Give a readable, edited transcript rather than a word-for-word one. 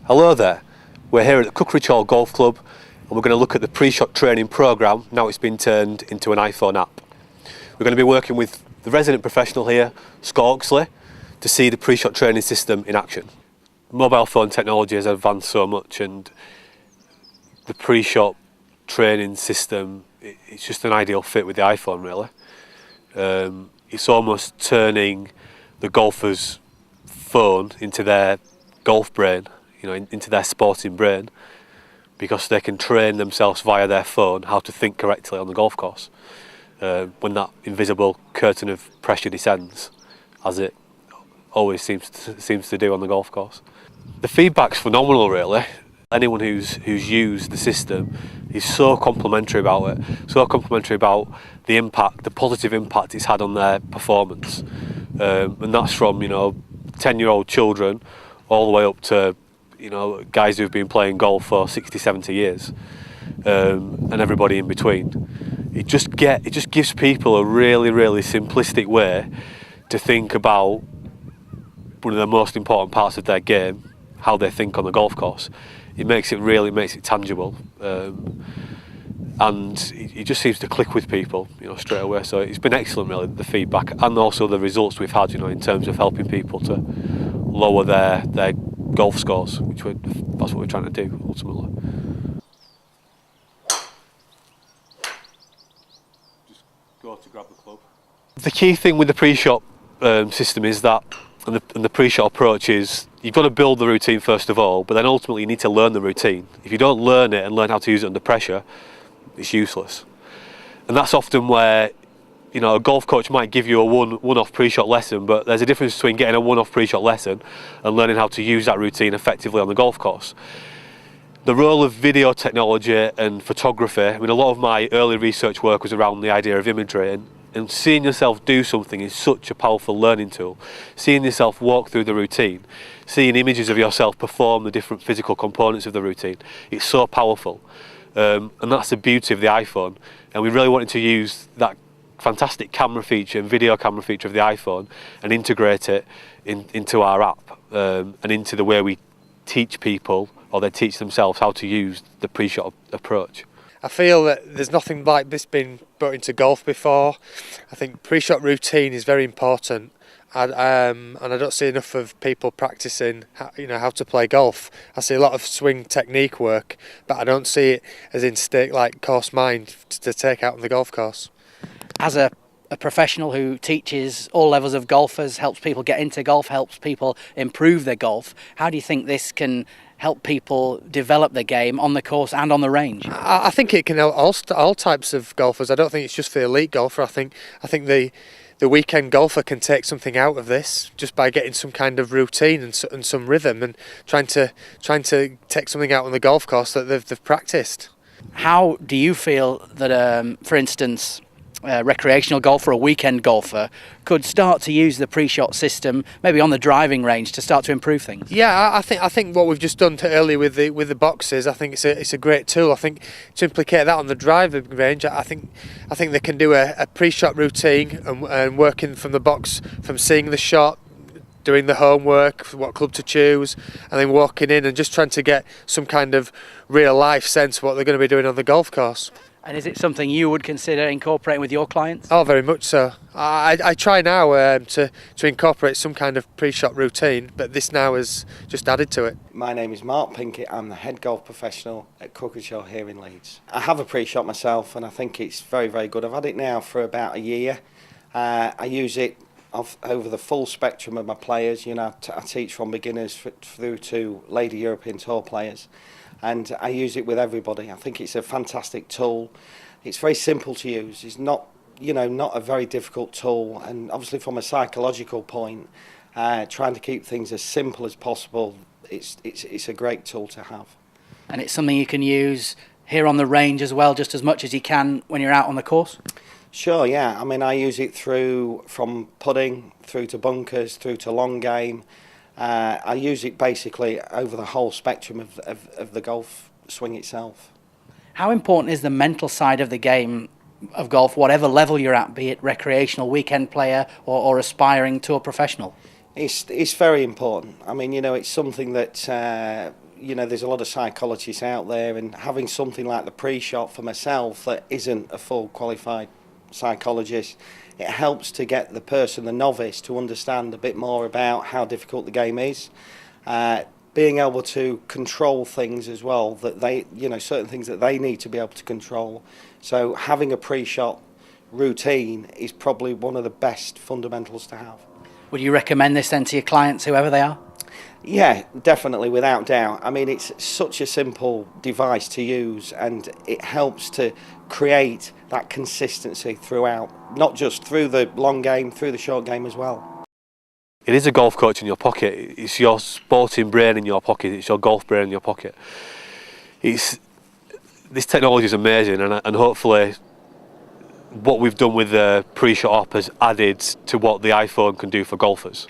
Hello there, we're here at the Cuckridge Hall Golf Club and we're going to look at the pre-shot training programme now it's been turned into an iPhone app. We're going to be working with the resident professional here, Scott Oxley, to see the pre-shot training system in action. Mobile phone technology has advanced so much and the pre-shot training system, it's just an ideal fit with the iPhone really. It's almost turning the golfer's phone into their golf brain, into their sporting brain, because they can train themselves via their phone how to think correctly on the golf course. When that invisible curtain of pressure descends, as it always seems to do on the golf course. The feedback's phenomenal really. Anyone who's used the system is so complimentary about it, so complimentary about the impact, the positive impact it's had on their performance. And that's from 10-year-old children all the way up to guys who've been playing golf for 60, 70 years, and everybody in between. It just gives people a really, really simplistic way to think about one of the most important parts of their game, how they think on the golf course. It makes it tangible, and it just seems to click with people, straight away. So it's been excellent, really, the feedback and also the results we've had, in terms of helping people to lower their golf scores, that's what we're trying to do ultimately. Just go to grab the club. The key thing with the pre-shot system is that, and the pre-shot approach is, you've got to build the routine first of all, but then ultimately you need to learn the routine. If you don't learn it and learn how to use it under pressure, it's useless. And that's often where a golf coach might give you a one-off pre-shot lesson, but there's a difference between getting a one-off pre-shot lesson and learning how to use that routine effectively on the golf course. The role of video technology and photography, a lot of my early research work was around the idea of imagery, and seeing yourself do something is such a powerful learning tool. Seeing yourself walk through the routine, seeing images of yourself perform the different physical components of the routine, it's so powerful. And that's the beauty of the iPhone, and we really wanted to use that fantastic camera feature and video camera feature of the iPhone and integrate it into our app, and into the way we teach people, or they teach themselves, how to use the pre-shot approach. I feel that there's nothing like this been brought into golf before. I think pre-shot routine is very important, and I don't see enough of people practicing how to play golf. I see a lot of swing technique work, but I don't see it as in like course mind to take out on the golf course. As a professional who teaches all levels of golfers, helps people get into golf, helps people improve their golf, how do you think this can help people develop the game on the course and on the range? I think it can help all types of golfers. I don't think it's just for the elite golfer. I think the weekend golfer can take something out of this just by getting some kind of routine and some rhythm, and trying to take something out on the golf course that they've practiced. How do you feel that, for instance, a recreational golfer, a weekend golfer, could start to use the pre-shot system, maybe on the driving range, to start to improve things? Yeah, I think what we've just done earlier with the boxes, I think it's a great tool. I think to implicate that on the driving range, I think they can do a pre-shot routine and working from the box, from seeing the shot, doing the homework, what club to choose, and then walking in and just trying to get some kind of real life sense of what they're going to be doing on the golf course. And is it something you would consider incorporating with your clients? Oh, very much so. I try now to incorporate some kind of pre-shot routine, but this now has just added to it. My name is Mark Pinkett. I'm the head golf professional at Cuckridge Hall here in Leeds. I have a pre-shot myself, and I think it's very, very good. I've had it now for about a year. I use it over the full spectrum of my players. I teach from beginners through to Lady European Tour players. And I use it with everybody. I think it's a fantastic tool. It's very simple to use. It's not a very difficult tool. And obviously from a psychological point, trying to keep things as simple as possible, it's a great tool to have. And it's something you can use here on the range as well, just as much as you can when you're out on the course? Sure, yeah. I use it from putting, through to bunkers, through to long game. I use it basically over the whole spectrum of the golf swing itself. How important is the mental side of the game of golf, whatever level you're at, be it recreational, weekend player or aspiring tour professional? It's very important. It's something that you know, there's a lot of psychologists out there, and having something like the pre-shot for myself that isn't a full qualified psychologist, it helps to get the person, the novice, to understand a bit more about how difficult the game is. Being able to control things as well, that they, you know, certain things that they need to be able to control. So having a pre-shot routine is probably one of the best fundamentals to have. Would you recommend this then to your clients, whoever they are? Yeah, definitely, without doubt. I mean, it's such a simple device to use, and it helps to create that consistency throughout, not just through the long game, through the short game as well. It is a golf coach in your pocket. It's your sporting brain in your pocket. It's your golf brain in your pocket. This technology is amazing, and hopefully what we've done with the pre-shot app has added to what the iPhone can do for golfers.